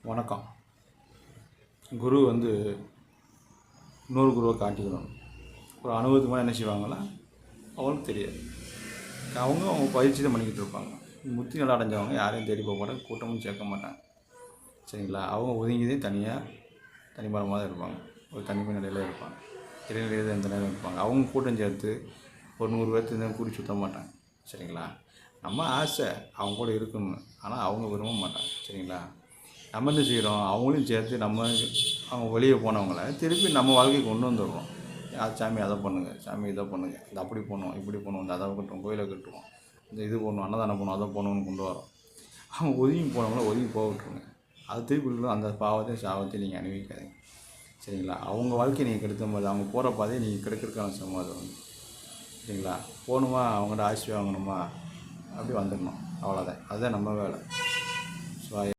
வணக்கம். குரு வந்து இன்னொரு குருவை காட்டிக்கணும். ஒரு அனுபவத்துக்கு மேலே என்ன செய்வாங்களா அவங்களுக்கு தெரியாது. அவங்க பயிற்சி தான் பண்ணிக்கிட்டு இருப்பாங்க. முத்தி நல்லா அடைஞ்சவங்க யாரையும் தேடி போக மாட்டாங்க, கூட்டமும் சேர்க்க மாட்டாங்க. சரிங்களா? அவங்க ஒதுங்கிதே தனிமரமாக தான் இருப்பாங்க. ஒரு தனிமை நிலையில் இருப்பாங்க. இடைநிலையில் எந்த நேரம் இருப்பாங்க. அவங்க கூட்டம் சேர்த்து ஒரு 100 பேர்த்து கூடி சுற்ற மாட்டாங்க. சரிங்களா? நம்ம ஆசை அவங்க கூட இருக்கணும்னு, ஆனால் அவங்க விரும்ப மாட்டாங்க. சரிங்களா? நம்ம என்ன செய்கிறோம், அவங்களையும் சேர்த்து அவங்க வெளியே போனவங்கள திருப்பி நம்ம வாழ்க்கைக்கு கொண்டு வந்துடுறோம். சாமி அதை பண்ணுங்கள், சாமி இதை பண்ணுங்கள், இந்த அப்படி பண்ணுவோம், இப்படி பண்ணுவோம், இந்த அதை கட்டுவோம், கோயிலை கட்டுவோம், இந்த இது பண்ணுவோம், அன்னதானம் பண்ணுவோம், அதை பண்ணுவோம்னு கொண்டு வரோம். அவங்க ஒதுங்கி போனவங்கள ஒதுங்கி போக விட்டுருங்க. அது திருப்பி அந்த பாவத்தையும் சாபத்தையும் நீங்கள் அனுபவிக்காதீங்க. சரிங்களா? அவங்க வாழ்க்கையை நீங்கள் கெடுத்த போது அவங்க போகிற பாதையை நீங்கள் கெடுக்கிறதுக்கான சமாதம் வந்து. சரிங்களா? போகணுமா, அவங்கள்ட்ட ஆசி வாங்கணுமா, அப்படி வந்துடணும். அவ்வளோதான். அதுதான் நம்ம வேலை. ஸோ